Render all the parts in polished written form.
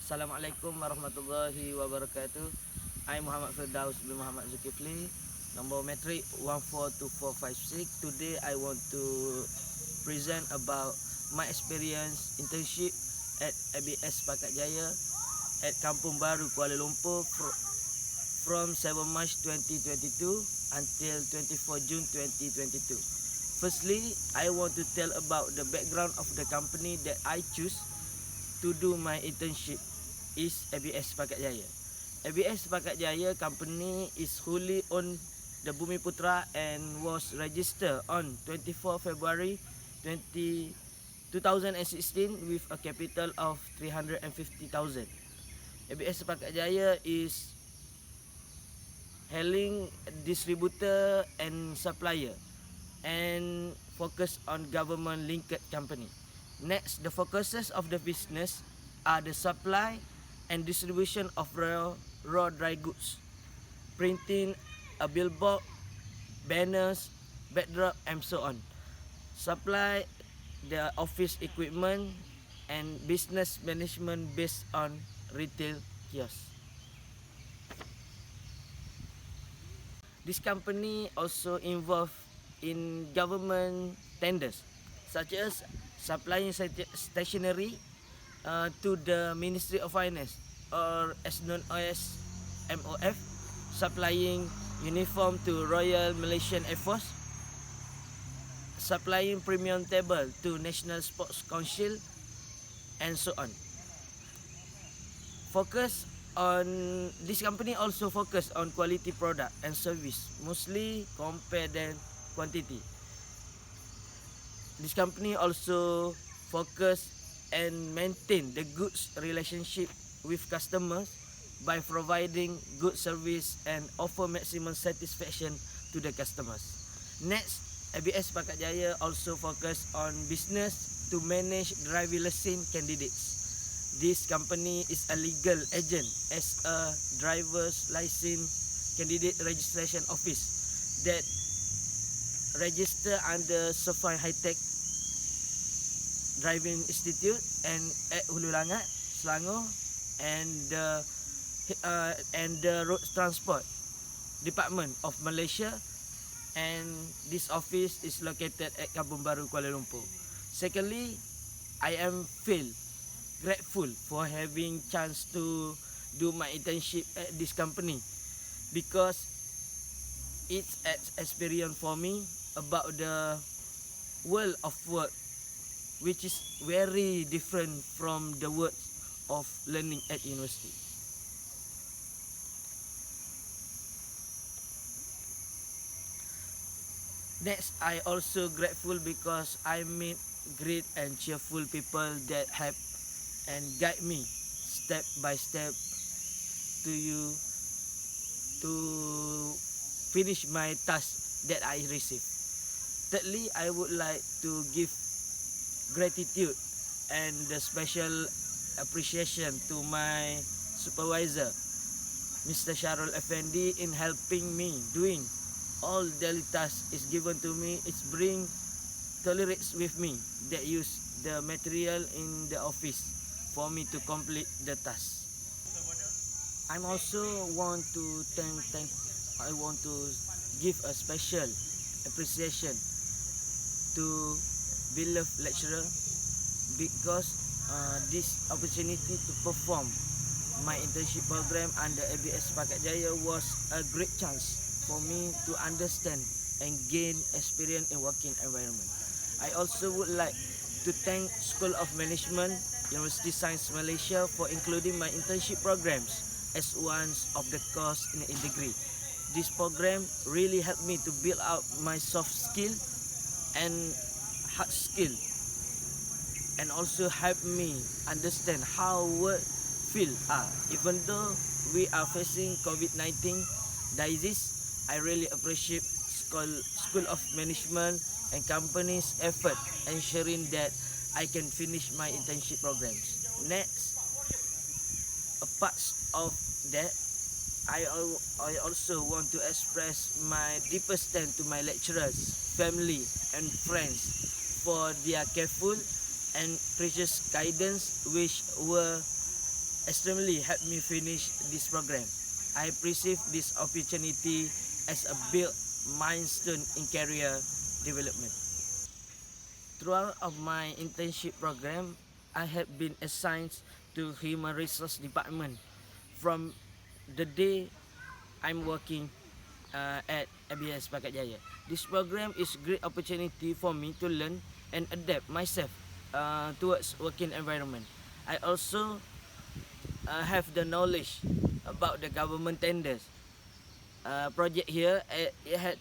Assalamualaikum warahmatullahi wabarakatuh. I'm Muhammad FIRDAUS bin Muhammad ZULKIFELI, number metric 142456. Today I want to present about my experience internship at ABS Pakat Jaya at Kampung Baru, Kuala Lumpur from 7 March 2022 until 24 June 2022. Firstly, I want to tell about the background of the company that I choose to do my internship is ABS Pakat Jaya. ABS Pakat Jaya company is wholly owned the Bumiputra and was registered on 24 February 2016 with a capital of 350,000. ABS Pakat Jaya is hailing distributor and supplier and focus on government linked company. Next, the focuses of the business are the supply and distribution of raw dry goods, printing a billboard, banners, backdrop, and so on. Supply the office equipment and business management based on retail kiosks. This company also involved in government tenders, such as supplying stationery to the Ministry of Finance, or as known as MOF, supplying uniform to Royal Malaysian Air Force, supplying premium table to National Sports Council, and so on. This company also focus on quality product and service, mostly compare than quantity. This company also focus and maintain the goods relationship with customers by providing good service and offer maximum satisfaction to the customers. Next, ABS Pakat Jaya also focus on business to manage driver license candidates. This company is a legal agent as a driver's license candidate registration office that register under Sofai High Tech Driving Institute and at Hulu Langat, Selangor, and the Road Transport Department of Malaysia, and this office is located at Kampung Baru, Kuala Lumpur. Secondly, I am feel grateful for having chance to do my internship at this company because it's an experience for me about the world of work, which is very different from the world of learning at university. Next, I also grateful because I meet great and cheerful people that help and guide me step by step to finish my task that I receive. Thirdly, I would like to give gratitude and the special appreciation to my supervisor, Mr. Sharul Effendi, in helping me doing all daily tasks is given to me. It's bring tolerates with me that use the material in the office for me to complete the task. I also want to I want to give a special appreciation to beloved lecturer because this opportunity to perform my internship program under ABS Pakat Jaya was a great chance for me to understand and gain experience in working environment. I also would like to thank School of Management, University Science Malaysia for including my internship programs as one of the course in a degree. This program really helped me to build out my soft skill and hard skill, and also help me understand how work feel are. Even though we are facing COVID-19 disease, I really appreciate School of Management and company's effort ensuring that I can finish my internship programs. Next, apart of that, I also want to express my deepest thanks to my lecturers, family, and friends for their careful and precious guidance, which were extremely helped me finish this program. I perceive this opportunity as a big milestone in career development. Throughout of my internship program, I have been assigned to Human Resource Department from the day I'm working at ABS Pakat Jaya. This program is great opportunity for me to learn and adapt myself towards working environment. I also have the knowledge about the government tenders project here. It had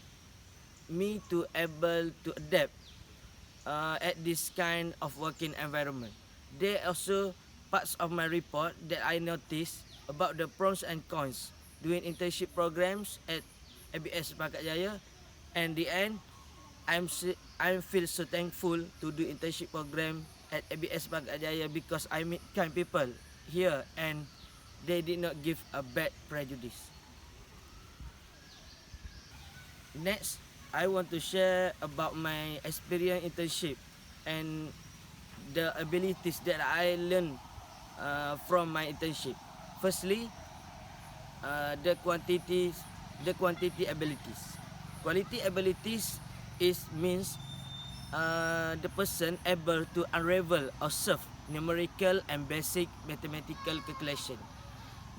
me to able to adapt at this kind of working environment. There are also parts of my report that I noticed about the pros and cons doing internship programs at ABS Pakat Jaya. And the end, I feel so thankful to do internship program at ABS Pakat Jaya because I meet kind people here and they did not give a bad prejudice. Next, I want to share about my experience internship and the abilities that I learned from my internship. Firstly, the quantity abilities. Quality abilities means the person able to unravel or solve numerical and basic mathematical calculation.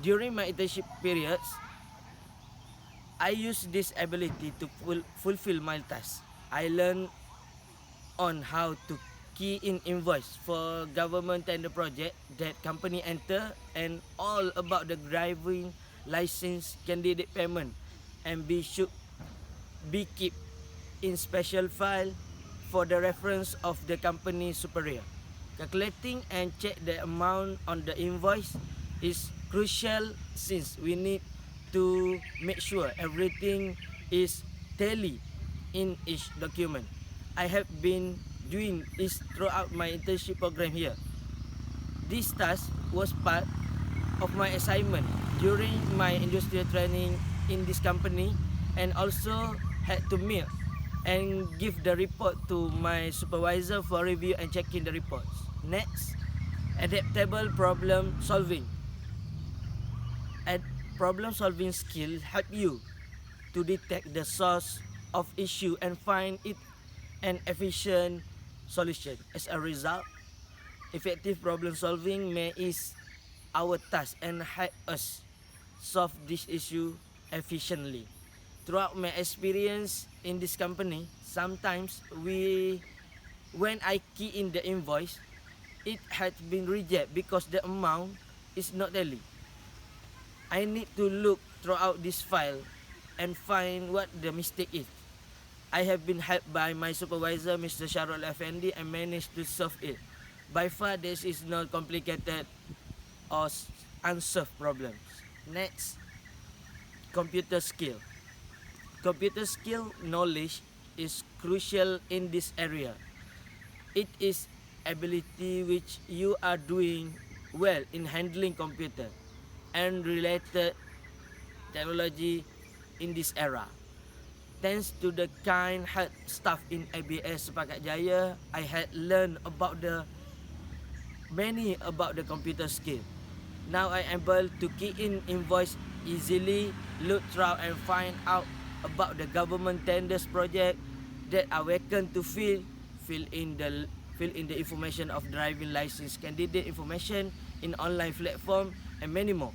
During my internship periods, I use this ability to fulfill my task. I learned on how to key in invoice for government tender project that company enter and all about the driving license candidate payment and should be kept in special file for the reference of the company superior. Calculating and check the amount on the invoice is crucial since we need to make sure everything is tally in each document. I have been doing this throughout my internship program here. This task was part of my assignment during my industrial training in this company and also had to meet and give the report to my supervisor for review and checking the reports. Next, adaptable problem solving. Problem solving skill help you to detect the source of issue and find it an efficient solution. As a result, effective problem solving may ease our task and help us solve this issue efficiently. Throughout my experience in this company, sometimes when I key in the invoice, it had been rejected because the amount is not tally. I need to look throughout this file and find what the mistake is. I have been helped by my supervisor, Mr. Sharul Effendi, and managed to solve it. By far, this is not complicated or unsolved problems. Next, computer skill. Computer skill knowledge is crucial in this area. It is ability which you are doing well in handling computer and related technology in this era. Thanks to the kind heart staff in ABS Pakat Jaya, I had learned about many about the computer skill. Now I am able to key in invoice easily, look through and find out about the government tenders project that are vacant to fill in the information of driving license candidate information in online platform and many more.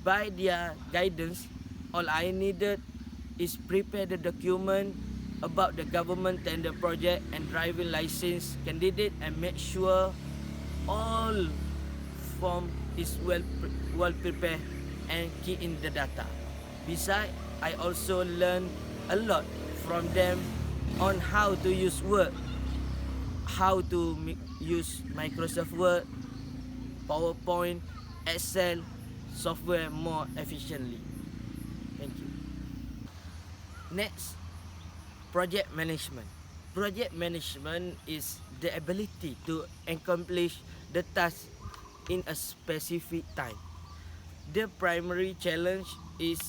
By their guidance, all I needed is prepare the document about the government tender project and driving license candidate and make sure all form is well prepared and key in the data. Besides, I also learned a lot from them on how to use Word, how to use Microsoft Word, PowerPoint, Excel software more efficiently. Thank you. Next, project management. Project management is the ability to accomplish the task in a specific time. The primary challenge is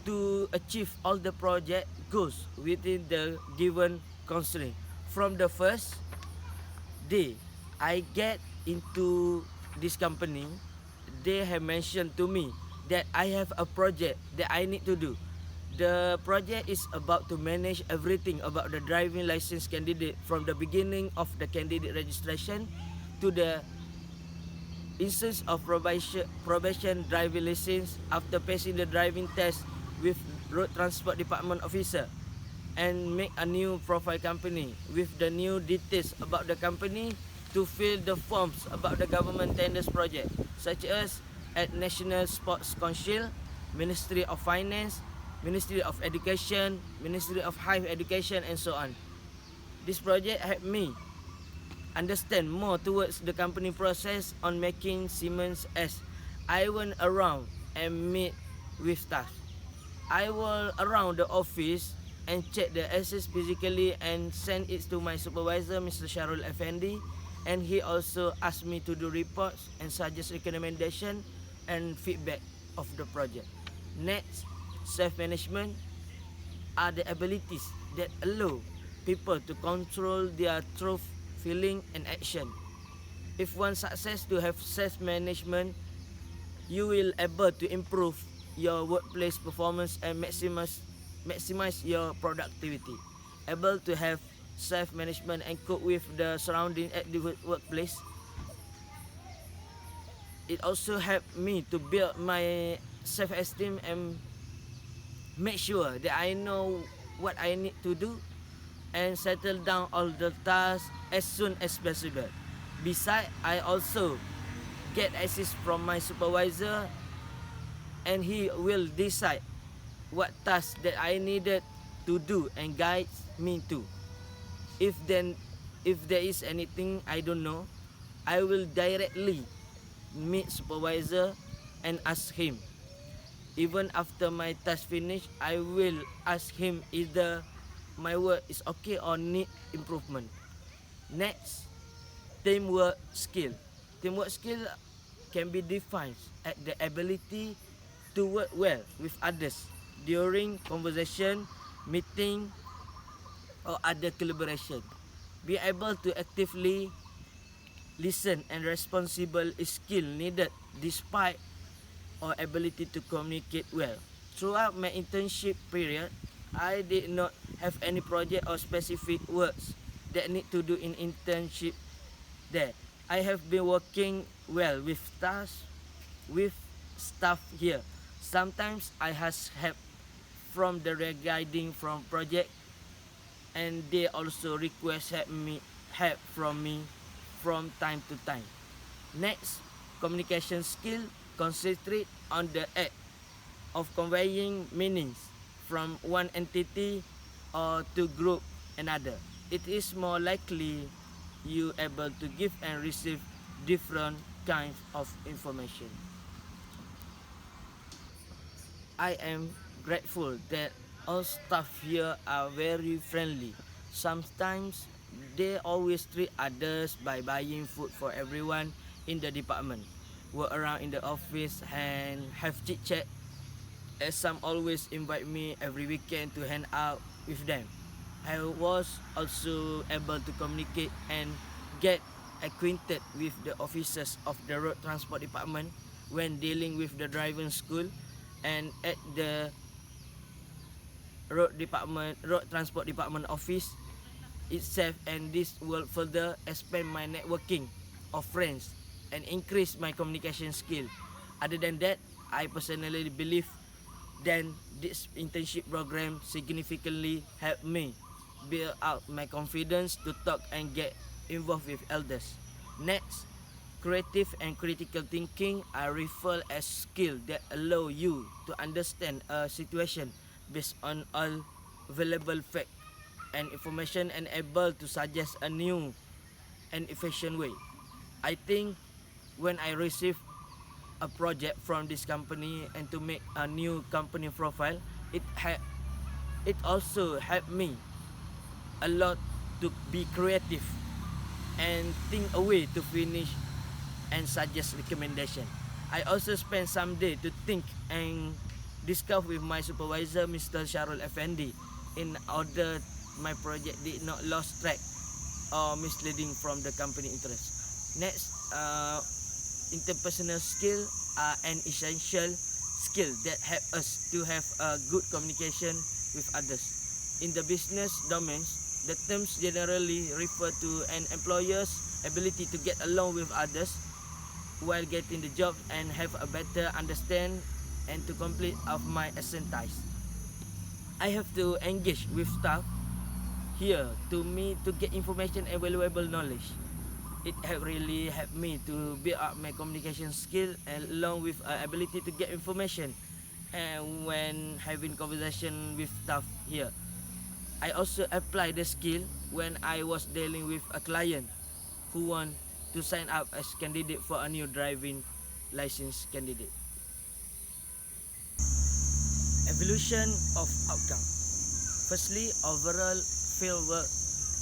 to achieve all the project goals within the given constraint. From the first day I get into this company, they have mentioned to me that I have a project that I need to do. The project is about to manage everything about the driving license candidate from the beginning of the candidate registration to the instance of probation driving license after passing the driving test with road transport department officer, and make a new profile company with the new details about the company to fill the forms about the government tenders project, such as at National Sports Council, Ministry of Finance, Ministry of Education, Ministry of Higher Education, and so on. This project helped me understand more towards the company process on making Siemens, as I went around and meet with staff. I was around the office and check the assets physically and send it to my supervisor, Mr. Sharul Effendi, and he also asked me to do reports and suggest recommendation and feedback of the project. Next, self-management are the abilities that allow people to control their thoughts, feeling, and action. If one success to have self-management, you will able to improve your workplace performance and maximize your productivity. Able to have self-management and cope with the surrounding at the workplace. It also helped me to build my self-esteem and make sure that I know what I need to do and settle down all the tasks as soon as possible. Besides, I also get assist from my supervisor, and he will decide what tasks that I needed to do and guides me to. If there is anything I don't know, I will directly meet supervisor and ask him. Even after my task finish, I will ask him either my work is okay or need improvement. Next, teamwork skill. Teamwork skill can be defined as the ability to work well with others during conversation, meeting, or other collaboration. Be able to actively listen and responsible is skill needed despite or ability to communicate well. Throughout my internship period, I did not have any project or specific works that need to do in internship there. I have been working well with staff here. Sometimes I has help from the regarding from project, and they also request help from me from time to time. Next, communication skill concentrate on the act of conveying meanings from one entity or to group another. It is more likely you able to give and receive different kinds of information. I am grateful that all staff here are very friendly. Sometimes they always treat others by buying food for everyone in the department, work around in the office and have chit chat, as some always invite me every weekend to hang out with them. I was also able to communicate and get acquainted with the officers of the road transport department when dealing with the driving school and at the road transport department office itself, and this will further expand my networking of friends and increase my communication skill. Other than that, I personally believe that this internship program significantly helped me build out my confidence to talk and get involved with elders. Next, creative and critical thinking are referred as skills that allow you to understand a situation based on all available facts and information and able to suggest a new and efficient way. I think when I receive a project from this company and to make a new company profile, it also helped me a lot to be creative and think a way to finish and suggest recommendation. I also spent some day to think and discuss with my supervisor, Mr. Sharul Effendi, in order my project did not lose track or misleading from the company interest. Next, interpersonal skill are an essential skill that help us to have a good communication with others. In the business domains, the terms generally refer to an employer's ability to get along with others while getting the job and have a better understand and to complete of my expertise. I have to engage with staff here to me to get information and valuable knowledge. It have really helped me to build up my communication skill and along with ability to get information and when having conversation with staff here. I also apply the skill when I was dealing with a client who want to sign up as candidate for a new driving license candidate. Evolution of outcome. Firstly, overall field work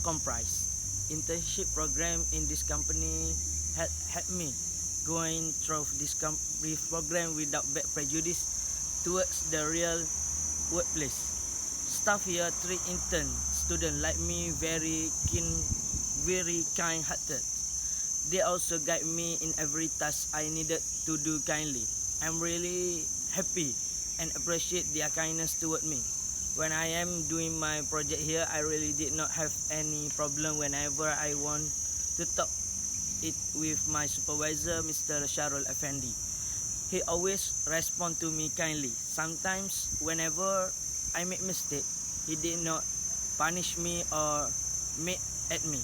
comprise. Internship program in this company helped me going through this program without bad prejudice towards the real workplace. Staff here treat intern student like me very keen, very kind-hearted. They also guide me in every task I needed to do kindly. I'm really happy and appreciate their kindness toward me. When I am doing my project here, I really did not have any problem whenever I want to talk it with my supervisor, Mr. Sharul Effendi. He always respond to me kindly. Sometimes, whenever I make mistake, he did not punish me or make at me.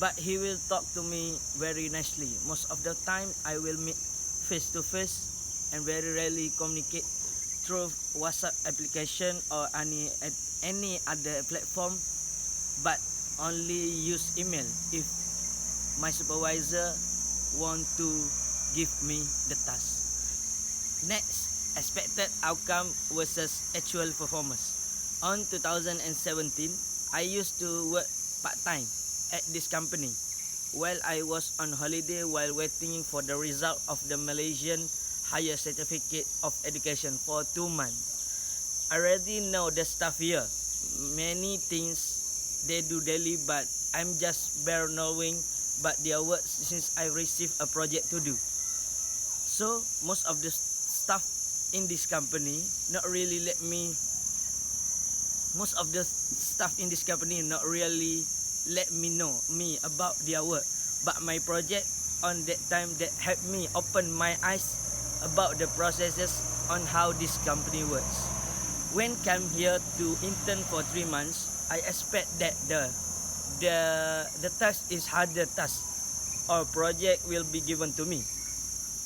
But he will talk to me very nicely. Most of the time, I will meet face to face and very rarely communicate through WhatsApp application or any other platform, but only use email if my supervisor want to give me the task. Next, expected outcome versus actual performance. On 2017, I used to work part-time at this company while I was on holiday while waiting for the result of the Malaysian Higher Certificate of Education for 2 months. I already know the staff here. Many things they do daily, but I'm just bare knowing but their work since I received a project to do. So most of the staff in this company not really let me. Most of the staff in this company not really let me know me about their work. But my project on that time that helped me open my eyes about the processes on how this company works. When come here to intern for 3 months, I expect that the task is harder task or project will be given to me.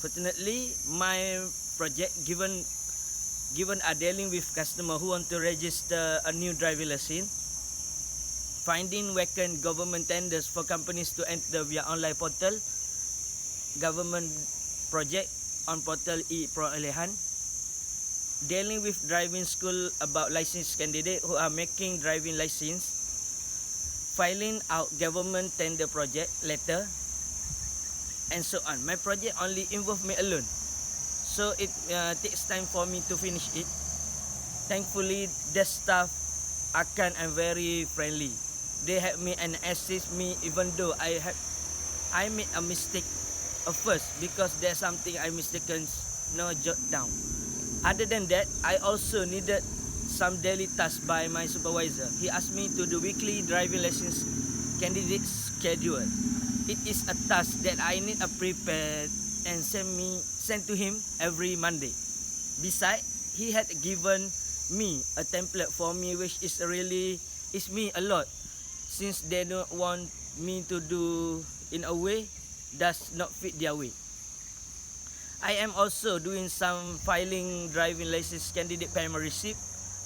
Fortunately, my project given are dealing with customer who want to register a new driving license, finding vacant government tenders for companies to enter via online portal, government project on portal e-perolehan, dealing with driving school about licensed candidate who are making driving license, filing out government tender project letter, and so on. My project only involve me alone, so it takes time for me to finish it. Thankfully, the staff akan and very friendly. They help me and assist me even though I made a mistake at first because there's something I mistaken no jot down. Other than that, I also needed some daily tasks by my supervisor. He asked me to do weekly driving license candidate schedule. It is a task that I need a prepared and send to him every Monday. Besides, he had given me a template for me which is me a lot since they don't want me to do in a way does not fit their way. I am also doing some filing driving license candidate payment receipt,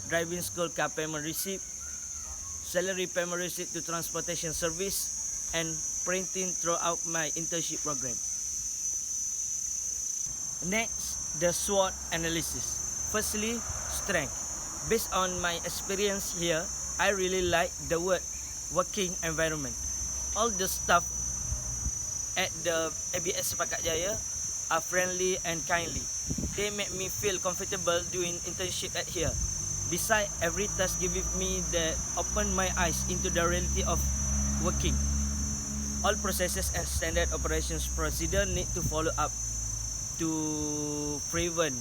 driving school car payment receipt, salary payment receipt to transportation service, and printing throughout my internship program. Next, the SWOT analysis. Firstly, strength. Based on my experience here, I really like the working environment. All the staff at the ABS Sepakat Jaya are friendly and kindly. They make me feel comfortable doing internship at here. Besides, every task gives me that open my eyes into the reality of working. All processes and standard operations procedure need to follow up to prevent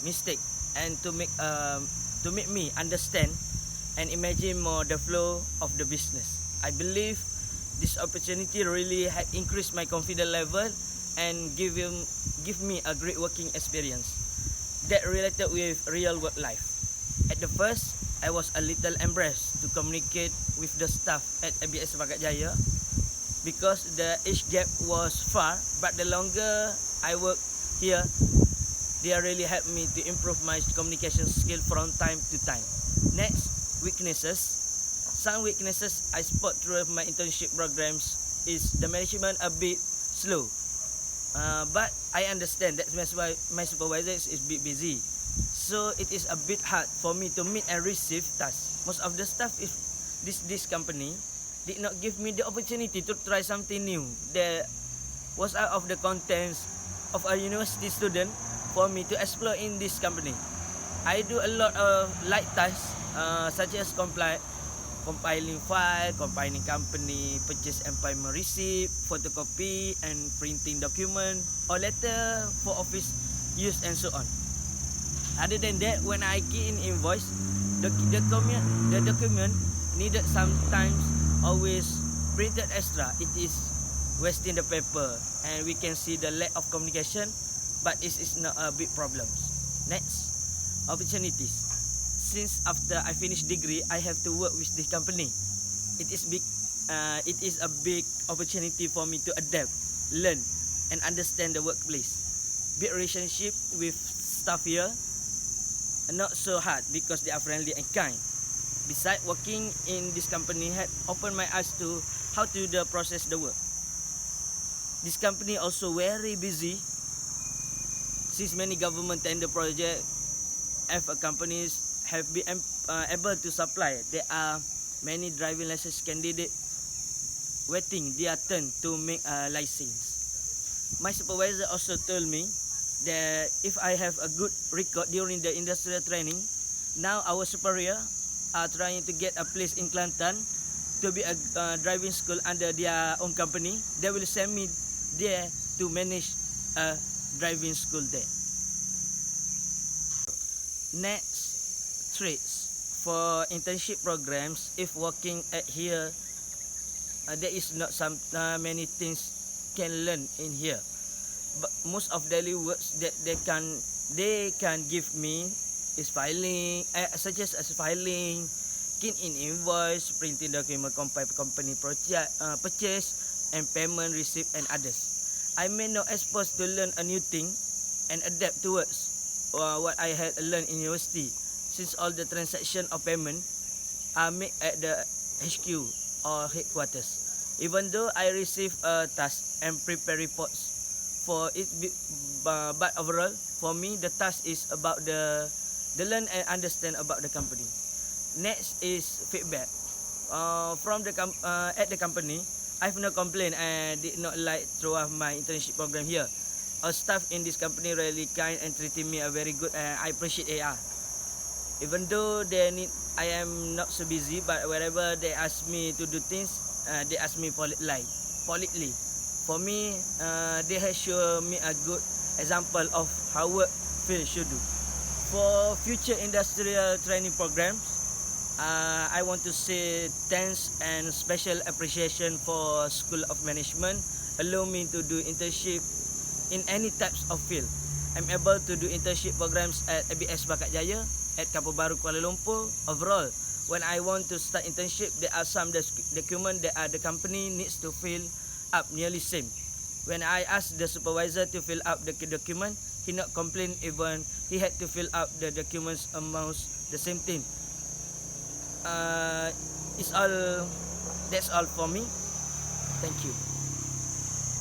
mistake and to make me understand and imagine more the flow of the business. I believe this opportunity really had increased my confidence level and give me a great working experience that related with real work life. At the first, I was a little embarrassed to communicate with the staff at ABS Bagat Jaya because the age gap was far, but the longer I work here, they really helped me to improve my communication skill from time to time. Next, weaknesses. Some weaknesses I spot through my internship programs is the management a bit slow. But I understand that my supervisor is a bit busy, so it is a bit hard for me to meet and receive tasks. Most of the staff if this company did not give me the opportunity to try something new that was out of the contents of a university student for me to explore in this company. I do a lot of light tasks such as compiling file, compiling company purchase and payment receipt, photocopy and printing document or letter for office use and so on. Other than that, when I key in invoice, the document needed sometimes always printed extra. It is wasting the paper and we can see the lack of communication, but it is not a big problem. Next, opportunities. Since after I finish degree, I have to work with this company. It is a big opportunity for me to adapt, learn, and understand the workplace. Build relationship with staff here, not so hard because they are friendly and kind. Besides, working in this company had opened my eyes to how to process the work. This company also very busy since many government tender project if companies have been able to supply. There are many driving license candidates waiting their turn to make a license. My supervisor also told me that if I have a good record during the industrial training, now our superior are trying to get a place in Kelantan to be a driving school under their own company. They will send me there to manage a driving school there. Next, traits for internship programs. If working at here, there is not many things can learn in here, but most of daily works that they can give me is filing, such as filing, key in invoice, printing document, compile company project, purchase and payment receipt and others. I may not exposed to learn a new thing and adapt towards what I had learned in university, since all the transaction of payment are made at the HQ or headquarters. Even though I receive a task and prepare reports for it, but overall for me the task is about the learn and understand about the company. Next is feedback from the at the company. I have no complaint and did not like throughout my internship program here. Our staff in this company really kind and treating me very good, and I appreciate AR. Even though I am not so busy, but wherever they ask me to do things, they ask me politely. For me, they have shown me a good example of how work field should do. For future industrial training programs, I want to say thanks and special appreciation for School of Management allow me to do internship in any types of field. I'm able to do internship programs at ABS Bagat Jaya, at Kampung Baru Kuala Lumpur. Overall, when I want to start internship, there are some documents that the company needs to fill up nearly same. When I asked the supervisor to fill up the document, he not complain, even he had to fill up the documents almost the same thing. That's all for me. Thank you.